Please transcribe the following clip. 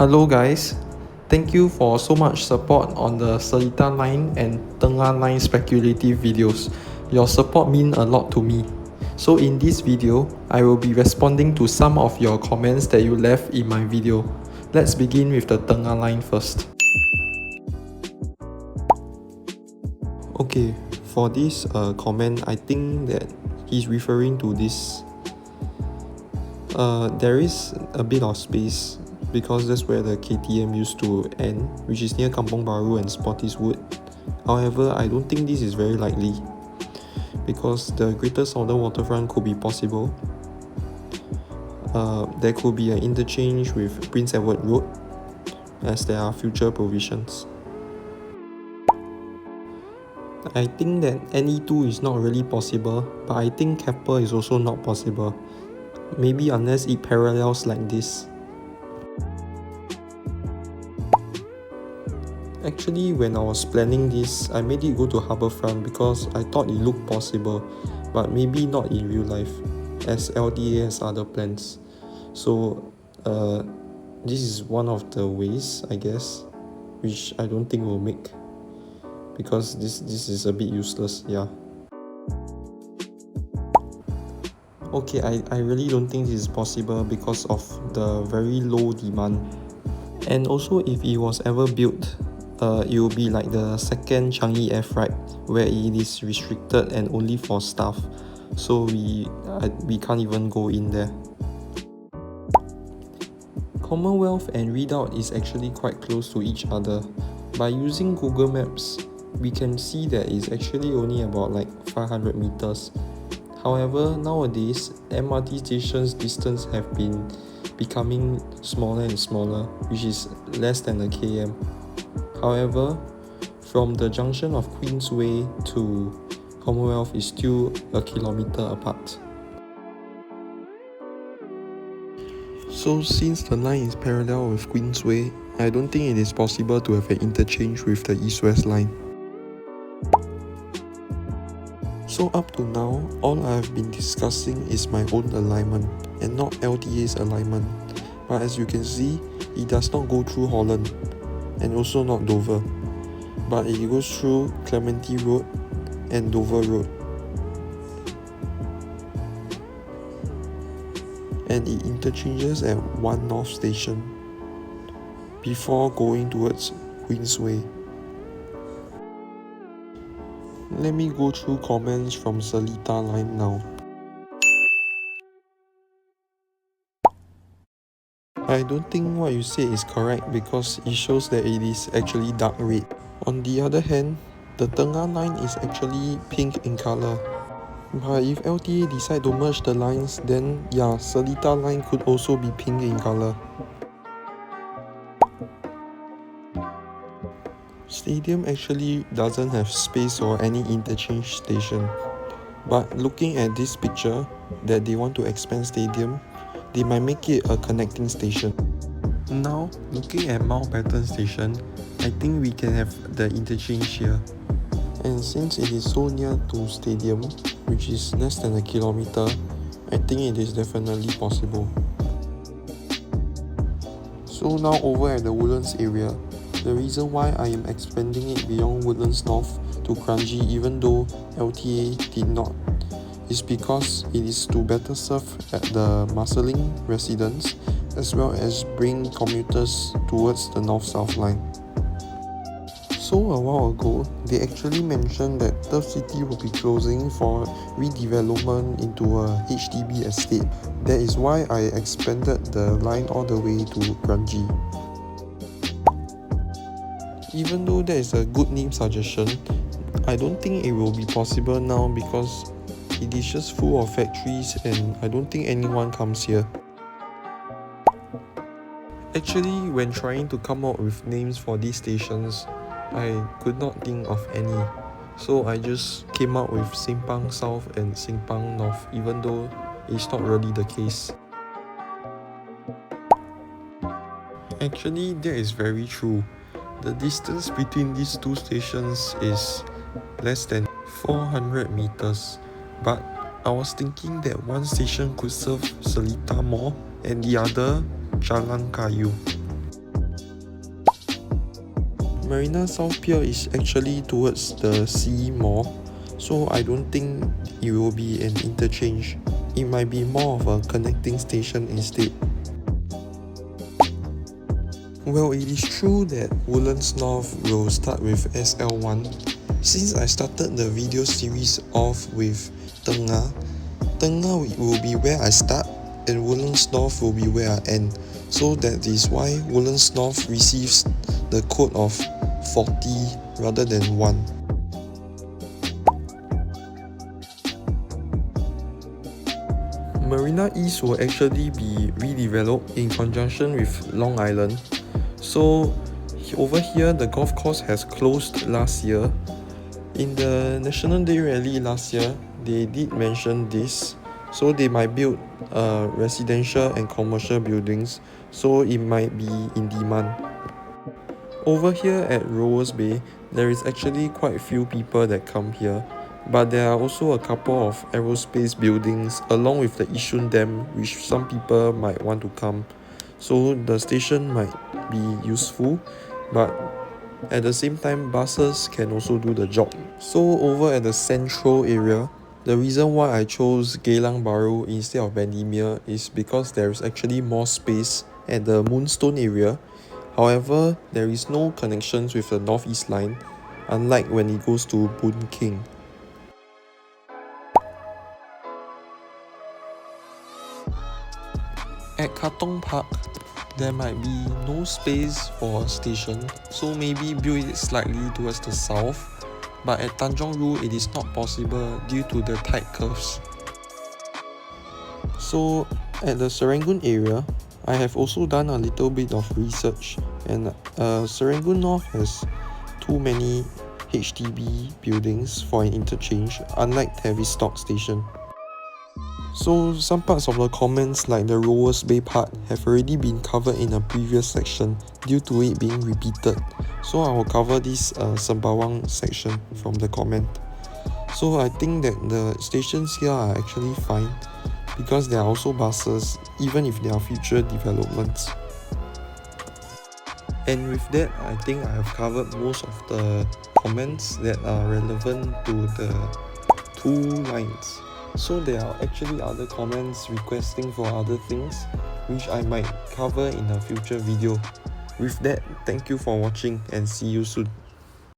Hello guys, thank you for so much support on the Seletar line and Tengah line speculative videos. Your support mean a lot to me. So in this video, I will be responding to some of your comments that you left in my video. Let's begin with the Tengah line first. Okay, for this comment, I think that he's referring to this. There is a bit of space because that's where the KTM used to end, which is near Kampong Bahru and Spottiswoode. However, I don't think this is very likely because the Greater Southern Waterfront could be possible. There could be an interchange with Prince Edward Road as there are future provisions. I think that NE2 is not really possible, but I think Keppel is also not possible. Maybe unless it parallels like this. Actually, when I was planning this, I made it go to Harbourfront because I thought it looked possible, but maybe not in real life, as LTA has other plans. So, this is one of the ways, I guess, which I don't think will make, because this is a bit useless, yeah. Okay, I really don't think this is possible because of the very low demand. And also, if it was ever built, it will be like the second Changi Air Freight, where it is restricted and only for staff, so we can't even go in there. Commonwealth and Redoubt is actually quite close to each other. By using Google Maps, we can see that it's actually only about like 500 meters. However, nowadays, MRT stations' distance have been becoming smaller and smaller, which is less than a km. However, from the junction of Queensway to Commonwealth is still a kilometer apart. So since the line is parallel with Queensway, I don't think it is possible to have an interchange with the East-West line. So up to now, all I have been discussing is my own alignment and not LTA's alignment. But as you can see, it does not go through Holland and also not Dover, but it goes through Clementi Road and Dover Road. And it interchanges at One North Station before going towards Queensway. Let me go through comments from Seletar line now. I don't think what you say is correct because it shows that it is actually dark red. On the other hand, the Tengah line is actually pink in colour. But if LTA decide to merge the lines, then yeah, Seletar line could also be pink in colour. Stadium actually doesn't have space or any interchange station. But looking at this picture, that they want to expand stadium, they might make it a connecting station. Now, looking at Mountbatten Station, I think we can have the interchange here. And since it is so near to stadium, which is less than a kilometer, I think it is definitely possible. So now over at the Woodlands area, the reason why I am expanding it beyond Woodlands North to Kranji even though LTA did not is because it is to better serve at the Marsiling residents as well as bring commuters towards the North-South line. So a while ago, they actually mentioned that Turf City will be closing for redevelopment into a HDB estate. That is why I expanded the line all the way to Kranji. Even though that is a good name suggestion, I don't think it will be possible now because it is just full of factories and I don't think anyone comes here. Actually, when trying to come up with names for these stations, I could not think of any. So I just came up with Simpang South and Simpang North, even though it's not really the case. Actually, that is very true. The distance between these two stations is less than 400 meters. But I was thinking that one station could serve Seletar more and the other Jalan Kayu. Marina South Pier is actually towards the sea more, so I don't think it will be an interchange. It might be more of a connecting station instead. Well, it is true that Woodlands North will start with SL1. Since I started the video series off with Tengah will be where I start and Woodlands North will be where I end. So that is why Woodlands North receives the code of 40 rather than 1. Marina East will actually be redeveloped in conjunction with Long Island. So over here the golf course has closed last year. In the National Day Rally last year, they did mention this, so they might build residential and commercial buildings, so it might be in demand. Over here at Rowers Bay, there is actually quite a few people that come here, but there are also a couple of aerospace buildings along with the Yishun Dam which some people might want to come, so the station might be useful, but at the same time, buses can also do the job. So over at the central area, the reason why I chose Geylang Bahru instead of Bendemeer is because there is actually more space at the Moonstone area. However, there is no connections with the Northeast Line, unlike when it goes to Boon Keng. At Katong Park, there might be no space for a station, so maybe build it slightly towards the south, but at Tanjong Rhu it is not possible due to the tight curves. So at the Serangoon area, I have also done a little bit of research, and Serangoon North has too many HDB buildings for an interchange, unlike Tavistock Station. So some parts of the comments like the Rowers Bay part have already been covered in a previous section due to it being repeated. So I will cover this Sembawang section from the comment. So I think that the stations here are actually fine because there are also buses even if there are future developments. And with that, I think I have covered most of the comments that are relevant to the two lines. So there are actually other comments requesting for other things which I might cover in a future video. With that, thank you for watching and see you soon.